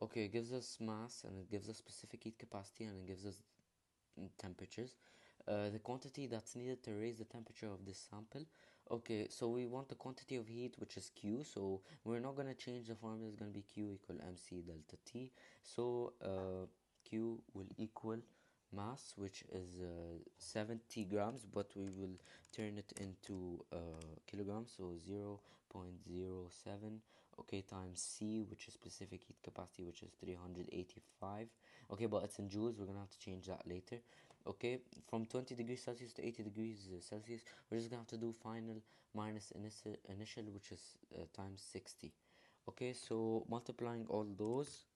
Okay, it gives us mass and it gives us specific heat capacity and it gives us temperatures. The quantity that's needed to raise the temperature of this sample. Okay, so we want the quantity of heat, which is Q. So we're not gonna change the formula. It's gonna be Q equal mc delta T. So Q will equal mass, which is 70 grams, but we will turn it into kilograms. So 0.07. Okay, times C, which is specific heat capacity, which is 385. Okay, but it's in joules. We're gonna have to change that later. Okay, from 20 degrees Celsius to 80 degrees Celsius, we're just gonna have to do final minus initial, which is times 60. Okay, so multiplying all those,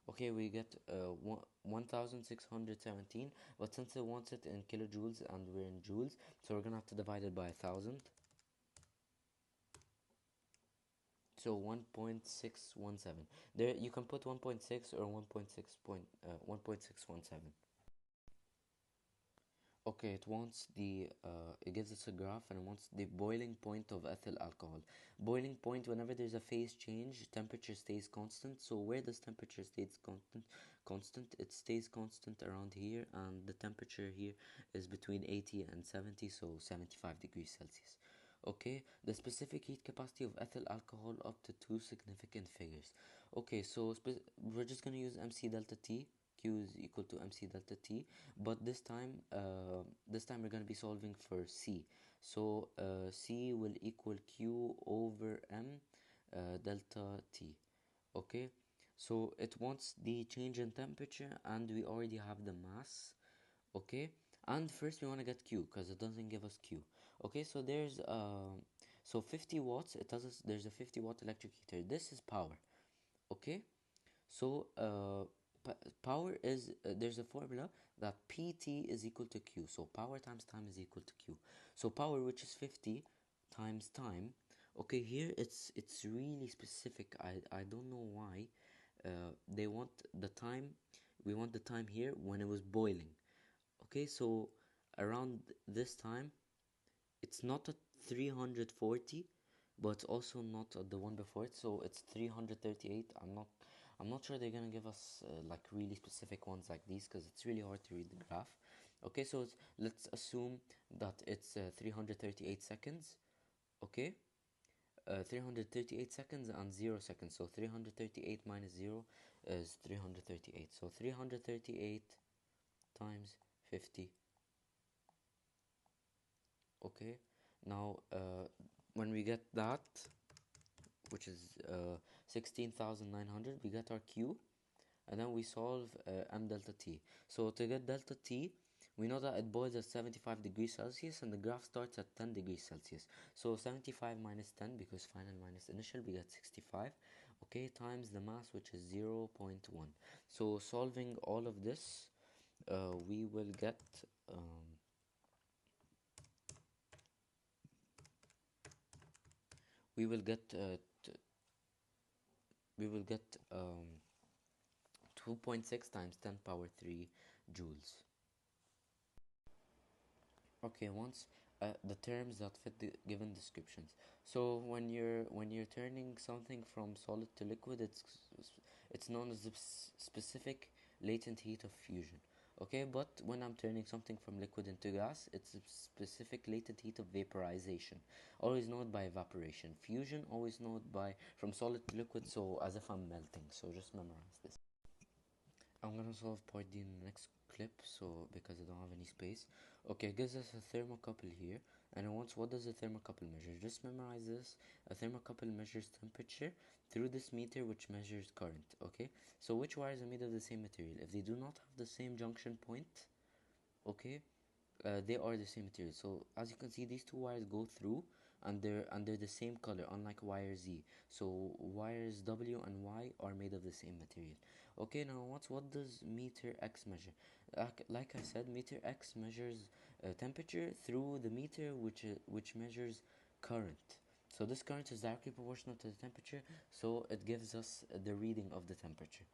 okay, we get 1617. But since it wants it in kilojoules and we're in joules, so we're gonna have to divide it by 1,000. So 1.617. There you can put 1.6 or 1.617. Okay, it gives us a graph and it wants the boiling point of ethyl alcohol. Boiling point, whenever there's a phase change, temperature stays constant. So where does temperature stays constant? It stays constant around here, and the temperature here is between 80 and 70, so 75 degrees Celsius. Okay, the specific heat capacity of ethyl alcohol up to two significant figures. Okay, so we're just gonna use MC delta T. Q is equal to MC delta T, but this time we're gonna be solving for C. So C will equal Q over M delta T. Okay, so it wants the change in temperature, and we already have the mass. Okay, and first we want to get Q because it doesn't give us Q. Okay, so there's 50 watts. It tells us there's a 50-watt electric heater. This is power. Okay, so power is there's a formula that PT is equal to Q. So power times time is equal to Q. So power, which is 50, times time. Okay, here it's really specific. I don't know why. They want the time. We want the time here when it was boiling. Okay, so around this time, it's not at 340, but also not at the one before it, so it's 338. I'm not sure they're gonna give us like really specific ones like these because it's really hard to read the graph. Okay, so let's assume that it's 338 seconds. Okay, 338 seconds and 0 seconds, so 338 minus 0 is 338. So 338 times 50. Okay, now when we get that, which is 16,900, we get our Q, and then we solve M delta T. So to get delta T, we know that it boils at 75 degrees Celsius and the graph starts at 10 degrees Celsius. So 75 minus 10, because final minus initial, we get 65. Okay, times the mass, which is 0.1. So solving all of this, we will get um, we will get we will get 2.6 times 10 power 3 joules. Okay, once the terms that fit the given descriptions. So when you're turning something from solid to liquid, it's known as the specific latent heat of fusion. Okay, but when I'm turning something from liquid into gas, it's a specific latent heat of vaporization, always known by evaporation. Fusion, always known by from solid to liquid, so as if I'm melting. So just memorize this. I'm gonna solve part D in the next clip, so because I don't have any space. Okay, it gives us a thermocouple here, and it wants what does a thermocouple measure? Just memorize this. A thermocouple measures temperature through this meter, which measures current. Okay, so which wires are made of the same material? If they do not have the same junction point, okay, they are the same material. So as you can see, these two wires go through, and they're the same color, unlike wire Z. So wires W and Y are made of the same material. Okay, now what does meter X measure? Like I said, meter X measures temperature through the meter, which measures current. So this current is directly proportional to the temperature, so it gives us the reading of the temperature.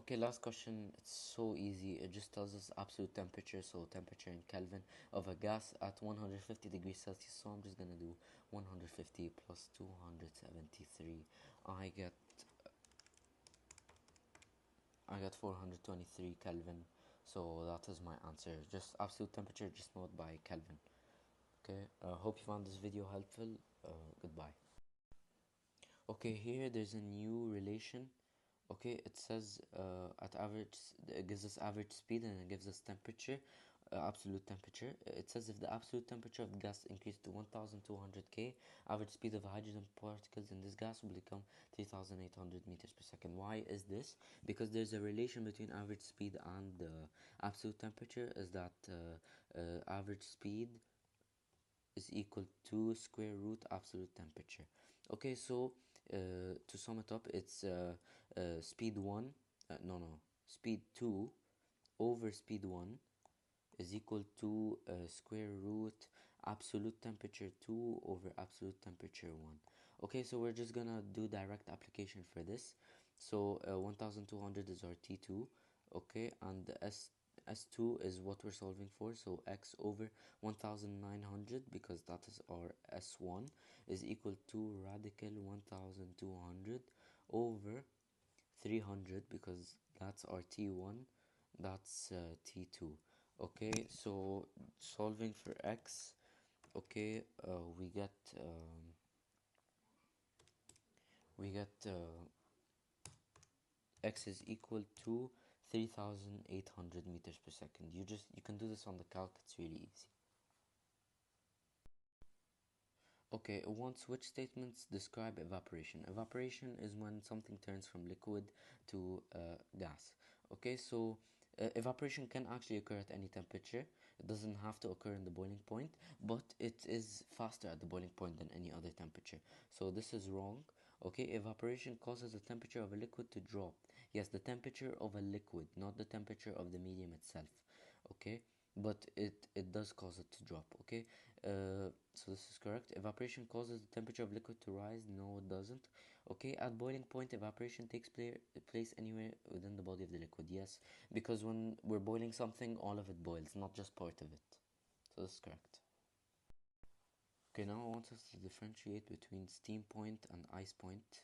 Okay, last question. It's so easy. It just tells us absolute temperature, so temperature in Kelvin of a gas at 150 degrees Celsius. So I'm just gonna do 150 plus 273. I get I got 423 Kelvin. So that is my answer. Just absolute temperature, just note by Kelvin. Okay. Hope you found this video helpful. Goodbye. Okay, here there's a new relation. Okay, it says at average, it gives us average speed and it gives us temperature, absolute temperature. It says if the absolute temperature of the gas increased to 1200 K, average speed of hydrogen particles in this gas will become 3800 meters per second. Why is this? Because there's a relation between average speed and absolute temperature, is that average speed is equal to square root absolute temperature. Okay, so to sum it up, it's speed 1, speed 2 over speed 1 is equal to square root absolute temperature 2 over absolute temperature 1. Okay, so we're just gonna do direct application for this. So 1200 is our T2, okay, and the S2 is what we're solving for, so x over 1900, because that is our S1, is equal to radical 1200 over 300, because that's our T1, that's T2. Okay, so solving for x, okay, we get x is equal to 3800 meters per second. You can do this on the calc, it's really easy. Okay, once which statements describe evaporation? Evaporation is when something turns from liquid to gas. Okay, so evaporation can actually occur at any temperature. It doesn't have to occur in the boiling point, but it is faster at the boiling point than any other temperature. So this is wrong. Okay, evaporation causes the temperature of a liquid to drop. Yes, the temperature of a liquid, not the temperature of the medium itself. Okay, but it does cause it to drop. Okay, so this is correct. Evaporation causes the temperature of liquid to rise. No, it doesn't. Okay, at boiling point, evaporation takes place anywhere within the body of the liquid. Yes, because when we're boiling something, all of it boils, not just part of it. So this is correct. Okay, now I want us to differentiate between steam point and ice point.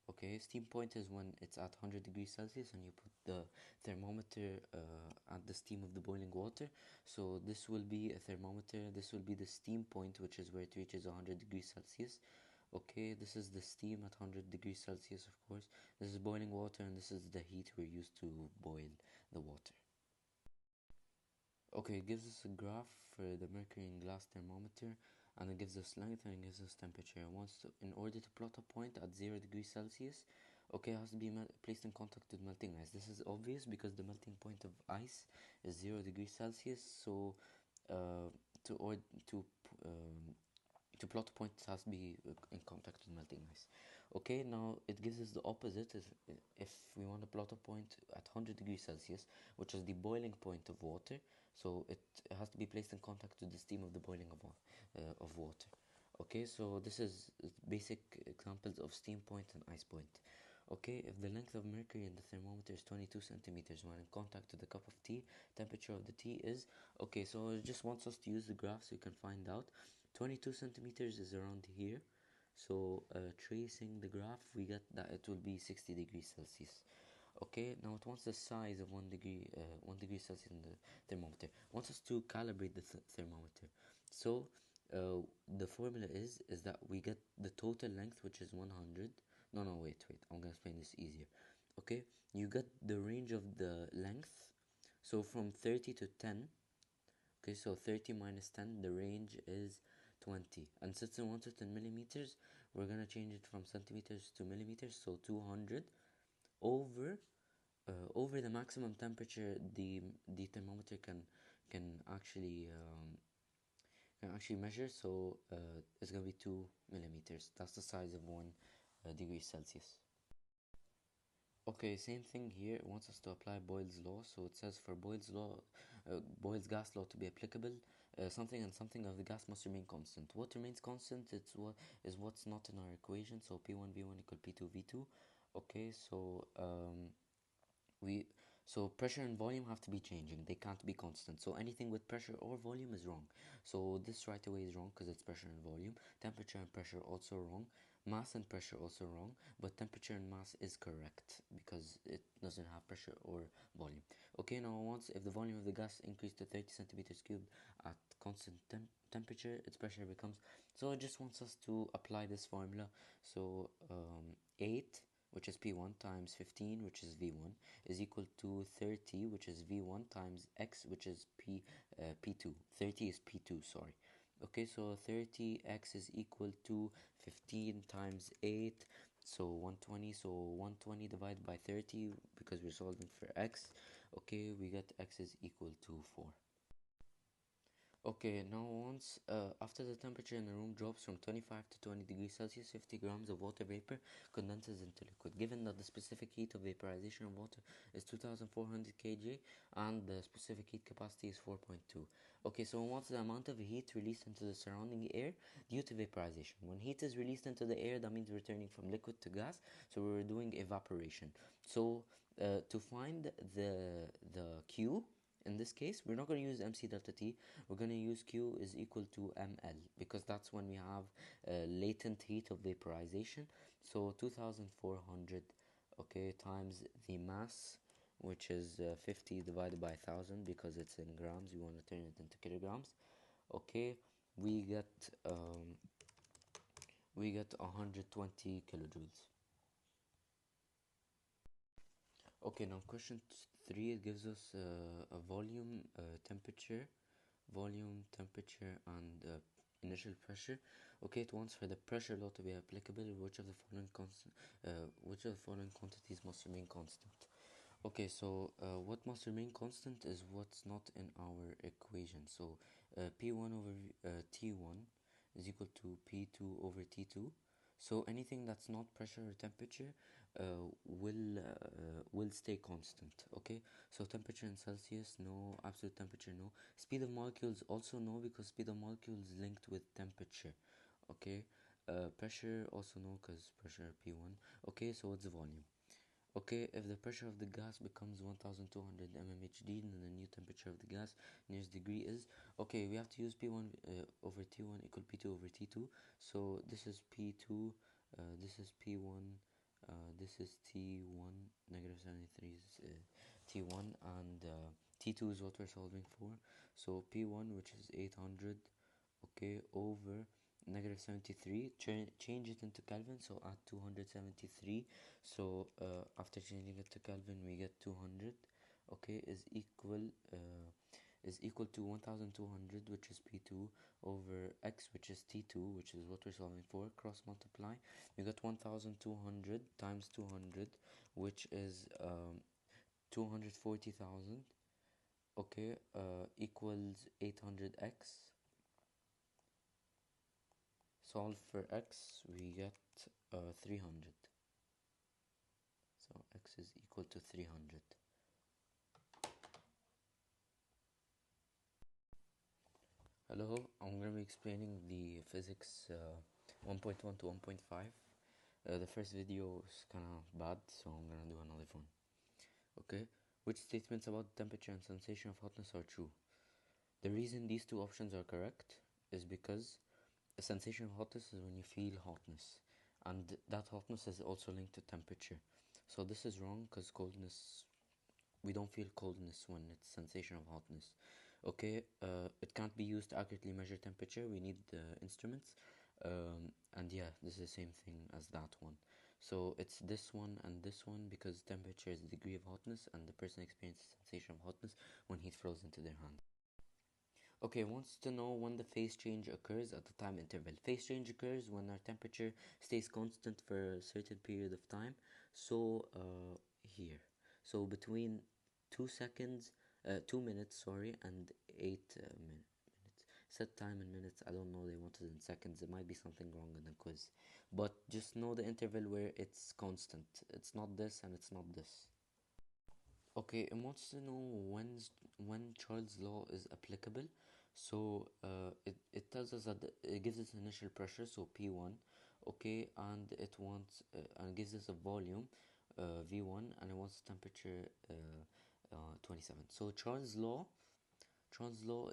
Okay, steam point is when it's at 100 degrees Celsius and you put the thermometer at the steam of the boiling water. So this will be a thermometer, this will be the steam point, which is where it reaches 100 degrees Celsius. Okay, this is the steam at 100 degrees Celsius, of course. This is boiling water and this is the heat we're used to boil the water. Okay, it gives us a graph for the mercury in glass thermometer, and it gives us length and it gives us temperature. In order to plot a point at 0 degrees Celsius, okay, it has to be placed in contact with melting ice. This is obvious because the melting point of ice is 0 degrees Celsius. So uh, to or to um, to plot a point, it has to be in contact with melting ice. Okay, now it gives us the opposite. If we want to plot a point at 100 degrees Celsius, which is the boiling point of water, so it has to be placed in contact with the steam of the boiling of water. Okay, so this is basic examples of steam point and ice point. Okay, if the length of mercury in the thermometer is 22 centimeters when in contact with the cup of tea, temperature of the tea is, okay, so it just wants us to use the graph so you can find out. 22 centimeters is around here, so tracing the graph, we get that it will be 60 degrees Celsius. Okay, now it wants the size of 1 degree Celsius in the thermometer. It wants us to calibrate the thermometer. So the formula is that we get the total length, which is 100. No, wait, I'm gonna explain this easier. Okay, you get the range of the length, so from 30 to 10. Okay, so 30 minus 10, the range is 20. And since it wants it in millimeters, we're gonna change it from centimeters to millimeters, so 200 over over the maximum temperature the thermometer can actually measure. So it's gonna be 2 millimeters. That's the size of 1 degree Celsius. Okay, same thing here. It wants us to apply Boyle's law. So it says for Boyle's gas law to be applicable, something and something of the gas must remain constant. What remains constant? What's not in our equation. So P1 V1 equal P2 V2. Okay, so we so pressure and volume have to be changing, they can't be constant. So anything with pressure or volume is wrong. So this right away is wrong because it's pressure and volume. Temperature and pressure also wrong. Mass and pressure also wrong, but temperature and mass is correct because it doesn't have pressure or volume. Okay, now once if the volume of the gas increased to 30 centimeters cubed at constant temperature, its pressure becomes, so it just wants us to apply this formula. So 8, which is P1, times 15, which is V1, is equal to 30, which is V1, times X, which is P2. 30 is P2, sorry. Okay, so 30x is equal to 15 times 8, so 120. So 120 divided by 30, because we're solving for x. Okay, we get x is equal to 4. Okay, now once after the temperature in the room drops from 25 to 20 degrees Celsius, 50 grams of water vapor condenses into liquid. Given that the specific heat of vaporization of water is 2400 kJ and the specific heat capacity is 4.2. Okay, so what's the amount of heat released into the surrounding air due to vaporization? When heat is released into the air, that means we're turning from liquid to gas, so we're doing evaporation. So to find the Q, in this case, we're not going to use MC delta T, we're going to use Q is equal to ML, because that's when we have latent heat of vaporization. So 2400, okay, times the mass, which is 50 divided by 1000, because it's in grams, we want to turn it into kilograms. Okay, we get um, we get 120 kilojoules. Okay, now question 3, it gives us a volume, temperature, and initial pressure. Okay, it wants for the pressure law to be applicable, which of the following quantities must remain constant. Okay, so what must remain constant is what's not in our equation. So P1 over T1 is equal to P2 over T2. So anything that's not pressure or temperature will stay constant. Okay, so temperature in Celsius, no. Absolute temperature, no. Speed of molecules, also no, because speed of molecules is linked with temperature. Okay, pressure, also no, because pressure P1. Okay, so what's the volume? Okay, if the pressure of the gas becomes 1200 mmHg, then the new temperature of the gas nearest degree is, okay, we have to use P1 over T1 equal P2 over T2. So this is P2, this is P1, this is T1, negative 73 is T1, and T2 is what we're solving for. So P1, which is 800, okay, over negative 73, change it into Kelvin, so add 273. So after changing it to Kelvin, we get 200, okay, is equal to 1200, which is P2, over X, which is T2, which is what we're solving for. Cross multiply, we got 1200 times 200, which is 240,000, okay, equals 800x. Solve for x, we get 300. So x is equal to 300. Hello, I'm going to be explaining the physics 1.1 to 1.5. The first video is kind of bad, so I'm going to do another one. Okay, which statements about temperature and sensation of hotness are true? The reason these two options are correct is because a sensation of hotness is when you feel hotness, and that hotness is also linked to temperature. So this is wrong because coldness, we don't feel coldness when it's sensation of hotness. Okay, it can't be used to accurately measure temperature, we need the instruments. And yeah, this is the same thing as that one. So it's this one and this one, because temperature is the degree of hotness and the person experiences sensation of hotness when heat flows into their hand. Okay, wants to know when the phase change occurs at the time interval. Phase change occurs when our temperature stays constant for a certain period of time. So here, so between 2 minutes, sorry, and 8 minutes. Set time in minutes. I don't know. They wanted in seconds. There might be something wrong in the quiz, but just know the interval where it's constant. It's not this and it's not this. Okay, it wants to know when Charles' law is applicable. So it tells us that it gives us initial pressure, so P1, okay, and it wants and gives us a volume, V1 and it wants temperature 27. So Charles' law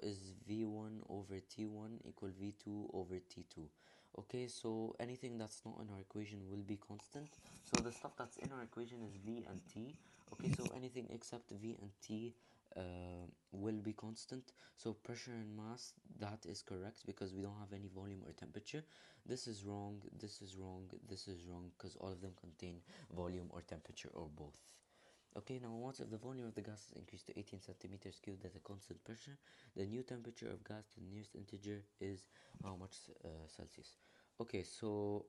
is V1 over T1 equal V2 over T2. Okay, so anything that's not in our equation will be constant. So the stuff that's in our equation is V and T. Okay, so anything except V and T will be constant. So pressure and mass, that is correct because we don't have any volume or temperature. This is wrong, this is wrong, this is wrong because all of them contain volume or temperature or both. Okay, now once if the volume of the gas is increased to 18 centimeters cubed at a constant pressure, the new temperature of gas to the nearest integer is how much Celsius? Okay, so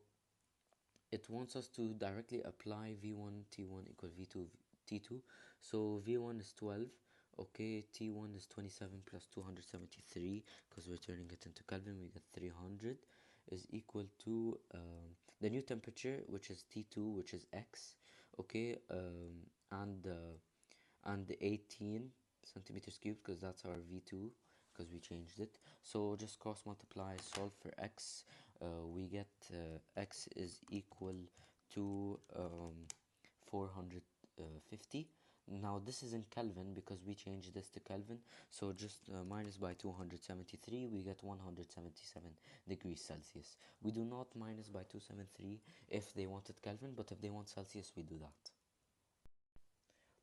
it wants us to directly apply V1 T1 equal V2 T2. So V1 is 12. Okay, T1 is 27 plus 273 because we're turning it into Kelvin. We get 300 is equal to the new temperature, which is T2, which is X. Okay, and the 18 centimeters cubed because that's our V2 because we changed it. So just cross multiply, solve for X. We get X is equal to 450. Now this is in Kelvin because we changed this to Kelvin. So just minus by 273, we get 177 degrees Celsius. We do not minus by 273 if they wanted Kelvin, but if they want Celsius, we do that.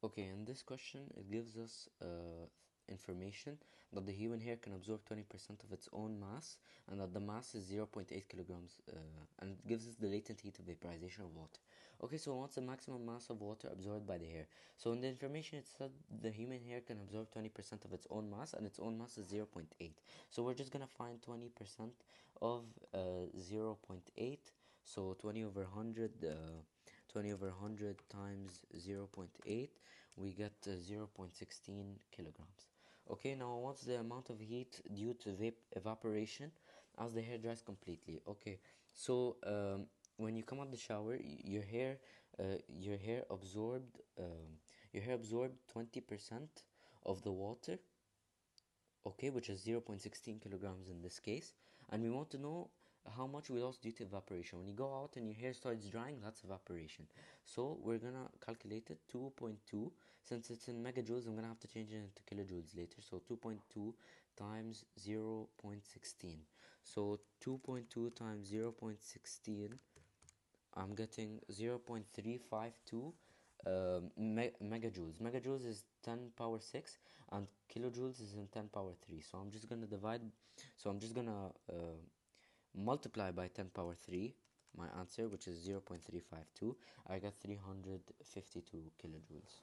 Okay, in this question, it gives us information that the human hair can absorb 20% of its own mass and that the mass is 0.8 kilograms and it gives us the latent heat of vaporization of water. Okay, so what's the maximum mass of water absorbed by the hair? So in the information it said the human hair can absorb 20% of its own mass and its own mass is 0.8. So we're just going to find 20% of 0.8. So 20 over 100 20 over 100 times 0.8, we get 0.16 kilograms. Okay, now what's the amount of heat due to evaporation as the hair dries completely? Okay, so when you come out the shower, your hair absorbed 20% of the water, okay, which is 0.16 kilograms in this case, and we want to know how much we lost due to evaporation. When you go out and your hair starts drying, that's evaporation. So we're gonna calculate it. 2.2, since it's in megajoules, I'm gonna have to change it into kilojoules later. So 2.2 times 0.16. So 2.2 times 0.16, I'm getting 0.352 megajoules. Megajoules is 10 power 6 and kilojoules is in 10 power 3. So I'm just gonna multiply by 10 power 3 my answer, which is 0.352. I got 352 kilojoules.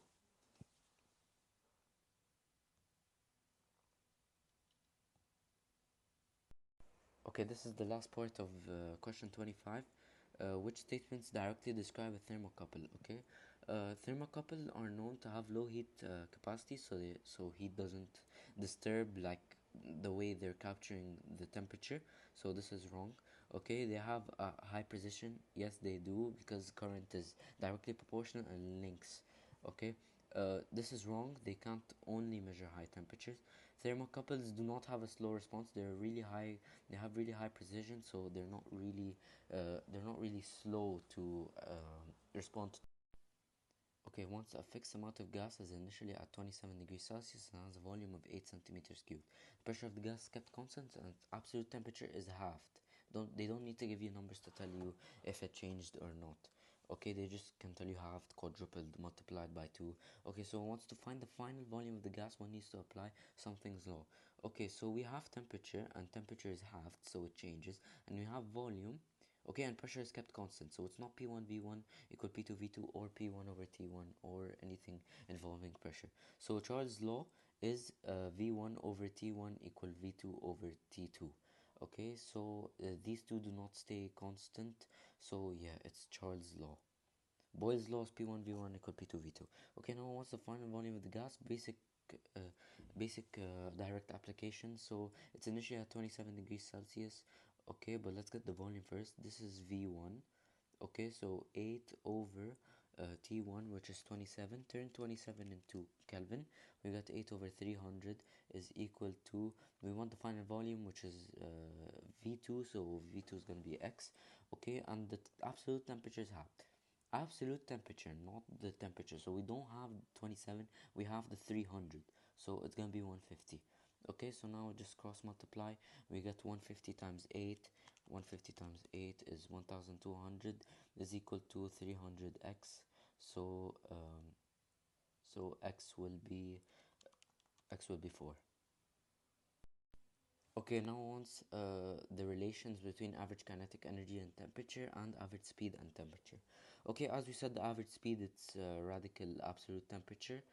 Okay, this is the last part of question 25. Which statements directly describe a thermocouple? Okay, thermocouple are known to have low heat capacity, so heat doesn't disturb like the way they're capturing the temperature. So this is wrong. Okay, they have a high precision. Yes, they do because current is directly proportional and links. Okay, this is wrong. They can't only measure high temperatures. Thermocouples do not have a slow response. They're really high. They have really high precision, so they're not really slow to respond. Okay, once a fixed amount of gas is initially at 27 degrees Celsius and has a volume of 8 centimeters cubed, the pressure of the gas is kept constant and its absolute temperature is halved. They don't need to give you numbers to tell you if it changed or not. Okay, they just can tell you halved, quadrupled, multiplied by 2. Okay, so once to find the final volume of the gas, one needs to apply something's law. Okay, so we have temperature and temperature is halved, so it changes, and we have volume. Okay, and pressure is kept constant, so it's not P1 V1 equal P2 V2 or P1 over T1 or anything involving pressure. So Charles' law is V1 over T1 equal V2 over T2. Okay, so these two do not stay constant, so yeah, it's Charles' law. Boyle's law is P1 V1 equal P2 V2. Okay, now what's the final volume of the gas? Direct application. So it's initially at 27 degrees Celsius. Okay, but let's get the volume first. This is V1. Okay, so 8 over T1, which is 27. Turn 27 into Kelvin. We got 8 over 300 is equal to, we want the final volume, which is V2, so V2 is going to be X. Okay, and the absolute temperature is half. Absolute temperature, not the temperature. So we don't have 27, we have the 300. So it's gonna be 150. Okay, so now just cross multiply. We get 150 times 8. 150 times 8 is 1200 is equal to 300x. So so x will be 4. Okay, now once the relations between average kinetic energy and temperature and average speed and temperature. Okay, as we said, the average speed it's radical absolute temperature.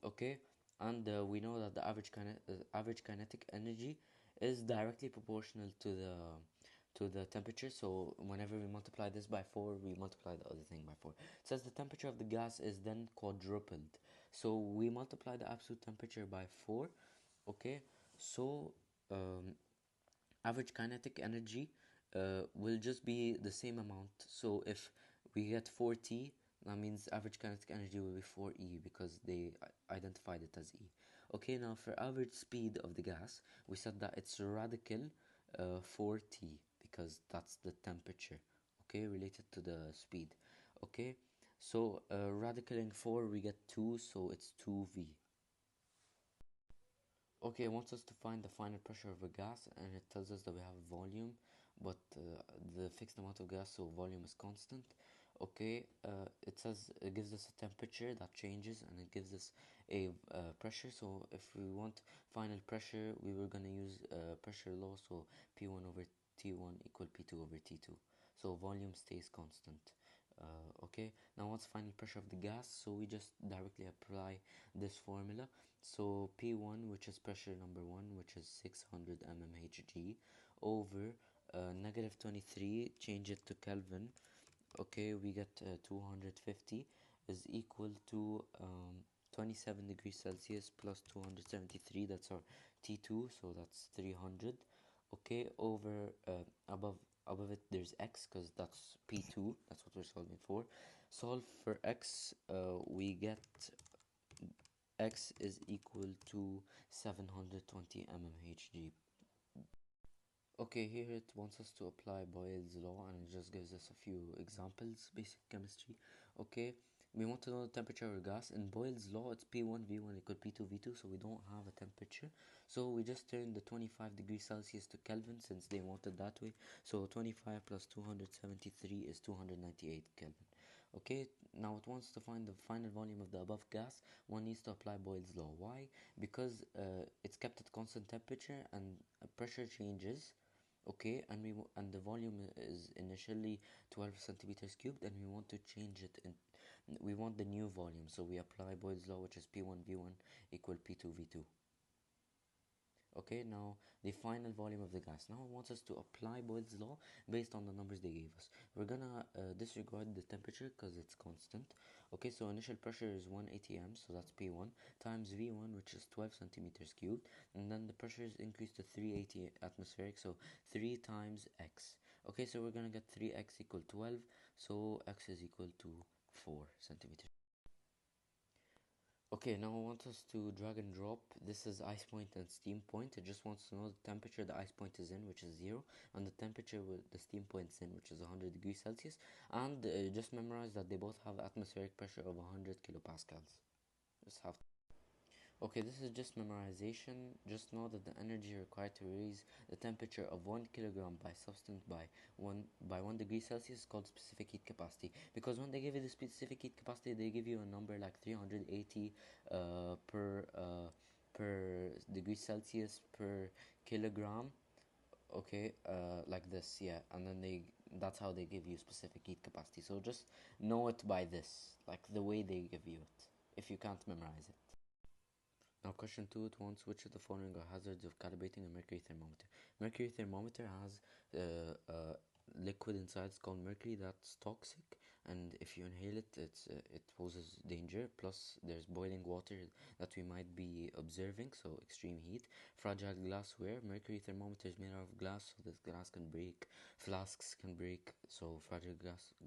Okay, and we know that the average kinetic energy is directly proportional to the temperature. So whenever we multiply this by 4, we multiply the other thing by 4. It says the temperature of the gas is then quadrupled. So we multiply the absolute temperature by 4. Okay, so um, average kinetic energy will just be the same amount. So if we get 4T, that means average kinetic energy will be 4E because they identified it as E. Okay, now for average speed of the gas, we said that it's radical 4T because that's the temperature, okay, related to the speed. Okay, so radicaling 4, we get 2, so it's 2V. Okay, it wants us to find the final pressure of a gas, and it tells us that we have a volume, but the fixed amount of gas, so volume is constant. Okay, it says it gives us a temperature that changes, and it gives us a pressure. So if we want final pressure, we were gonna use pressure law, so P1 over T1 equal P2 over T2. So volume stays constant. Okay, now what's final pressure of the gas? So we just directly apply this formula. So P1, which is pressure number 1, which is 600 mmHg, over negative 23, change it to Kelvin. Okay, we get 250 is equal to 27 degrees Celsius plus 273, that's our T2, so that's 300. Okay, over above it there's x because that's P2, that's what we're solving for. Solve for x, we get x is equal to 720 mmHg. Okay, here it wants us to apply Boyle's law, and it just gives us a few examples, basic chemistry. Okay, we want to know the temperature of a gas. In Boyle's law, it's P1 V1 equal P2 V2, so we don't have a temperature. So we just turn the 25 degrees Celsius to Kelvin since they want it that way. So 25 plus 273 is 298 Kelvin. Okay, now it wants to find the final volume of the above gas. One needs to apply Boyle's law. Why? Because it's kept at constant temperature and pressure changes. Okay, and the volume is initially 12 centimeters cubed, and we want to change it in. We want the new volume, so we apply Boyle's law, which is P1 V1 equal P2 V2. Okay, now the final volume of the gas. Now it wants us to apply Boyle's law based on the numbers they gave us. We're gonna disregard the temperature because it's constant. Okay, so initial pressure is 1 atm, so that's P1, times V1, which is 12 centimeters cubed, and then the pressure is increased to 380 atmospheric, so 3 times x. Okay, so we're gonna get 3x equal 12, so x is equal to 4 centimeters. Okay, now I want us to drag and drop. This is ice point and steam point. It just wants to know the temperature the ice point is in, which is 0, and the temperature the steam point is in, which is 100 degrees Celsius. And just memorize that they both have atmospheric pressure of 100 kilopascals. Just have Okay, this is just memorization. Just know that the energy required to raise the temperature of 1 kilogram by substance by 1 degree Celsius is called specific heat capacity. Because when they give you the specific heat capacity, they give you a number like 380 per degree Celsius per kilogram. Okay, like this, yeah, and then that's how they give you specific heat capacity. So just know it by this, like the way they give you it, if you can't memorize it. Now question 2, it wants which of the following are hazards of calibrating a mercury thermometer. Mercury thermometer has a liquid inside, it's called mercury, that's toxic, and if you inhale it, it poses danger. Plus there's boiling water that we might be observing, so extreme heat. Fragile glassware. Mercury thermometer is made out of glass, so this glass can break, flasks can break, so fragile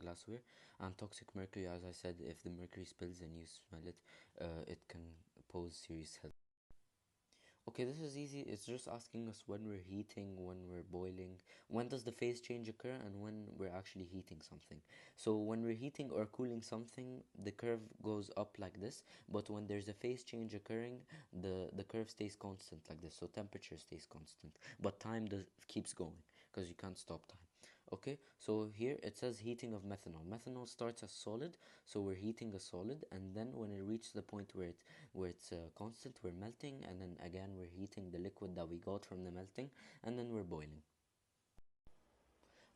glassware. And toxic mercury, as I said, if the mercury spills and you smell it, it can pose serious health. Okay, this is easy. It's just asking us when we're heating, when we're boiling, when does the phase change occur, and when we're actually heating something. So when we're heating or cooling something, the curve goes up like this. But when there's a phase change occurring, the curve stays constant like this. So temperature stays constant, but time keeps going because you can't stop time. Okay, so here it says heating of methanol. Methanol starts as solid, so we're heating a solid, and then when it reaches the point where it's constant, we're melting, and then again we're heating the liquid that we got from the melting, and then we're boiling.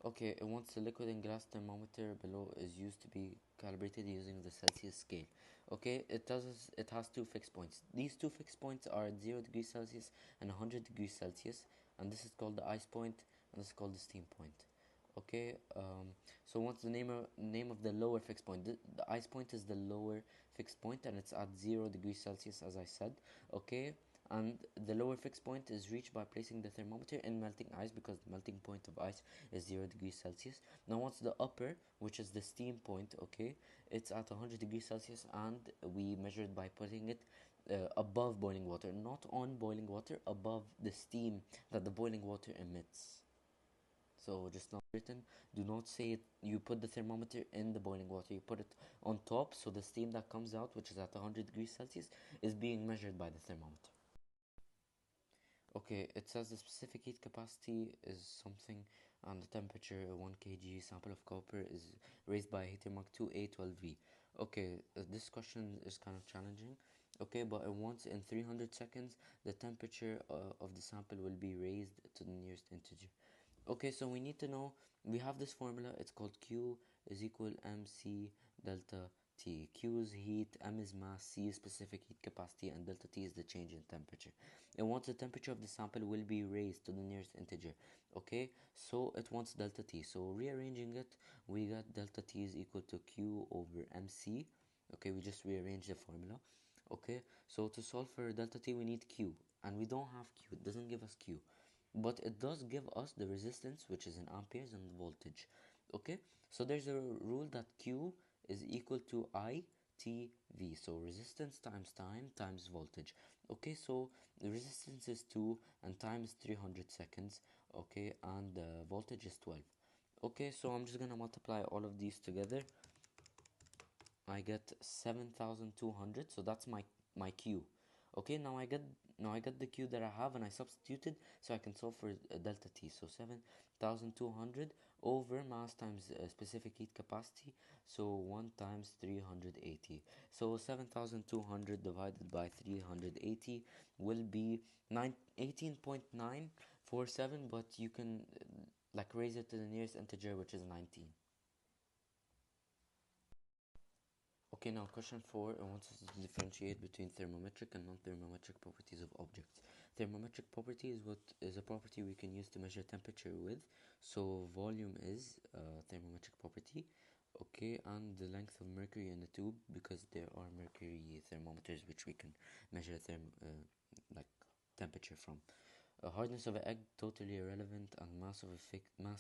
Okay, and once the liquid and gas thermometer below is used to be calibrated using the Celsius scale. Okay, it has two fixed points. These two fixed points are at 0 degrees Celsius and 100 degrees Celsius, and this is called the ice point, and this is called the steam point. Okay, so what's the name of the lower fixed point? The ice point is the lower fixed point, and it's at 0 degrees Celsius, as I said. Okay, and the lower fixed point is reached by placing the thermometer in melting ice, because the melting point of ice is 0 degrees Celsius. Now what's the upper, which is the steam point? Okay, it's at 100 degrees Celsius, and we measure it by putting it above boiling water, not on boiling water, above the steam that the boiling water emits. So just not written. Do not say it, you put the thermometer in the boiling water. You put it on top, so the steam that comes out, which is at 100 degrees Celsius, is being measured by the thermometer. Okay, it says the specific heat capacity is something, and the temperature 1 kg sample of copper is raised by a heater mark 2A12V. Okay, this question is kind of challenging. Okay, but once in 300 seconds, the temperature of the sample will be raised to the nearest integer. Okay, so we need to know, we have this formula, it's called Q is equal mc delta T. Q is heat, M is mass, C is specific heat capacity, and delta T is the change in temperature. And once the temperature of the sample will be raised to the nearest integer. Okay, so it wants delta T. So rearranging it, we got delta T is equal to Q over mc. Okay, we just rearrange the formula. Okay, so to solve for delta T, we need Q, and we don't have Q, it doesn't give us Q, but it does give us the resistance, which is in amperes, and the voltage. Okay, so there's a rule that Q is equal to ITV, so resistance times time times voltage. Okay, so the resistance is 2 and time is 300 seconds. Okay, and the voltage is 12. Okay, so I'm just gonna multiply all of these together. I get 7,200, so that's my Q. Okay, now I get the Q that I have, and I substituted, so I can solve for delta T. So 7,200 over mass times specific heat capacity, so 1 times 380. So 7,200 divided by 380 will be 18.947, but you can like raise it to the nearest integer, which is 19. Okay, now question 4, I want us to differentiate between thermometric and non-thermometric properties of objects. Thermometric property is what is a property we can use to measure temperature with. So volume is a thermometric property. Okay, and the length of mercury in the tube, because there are mercury thermometers which we can measure like temperature from. Hardness of an egg, totally irrelevant, and mass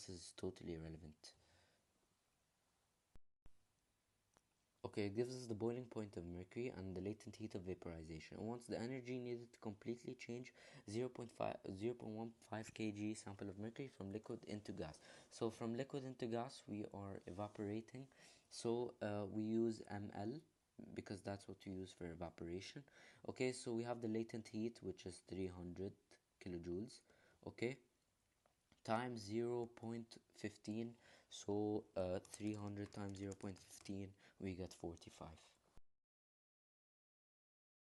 is totally irrelevant. Okay, it gives us the boiling point of mercury and the latent heat of vaporization. And once the energy needed to completely change 0.15 kg sample of mercury from liquid into gas. So from liquid into gas, we are evaporating. So we use ml, because that's what we use for evaporation. Okay, so we have the latent heat, which is 300 kilojoules. Okay, times 0.15, so 300 times 0.15, we get 45.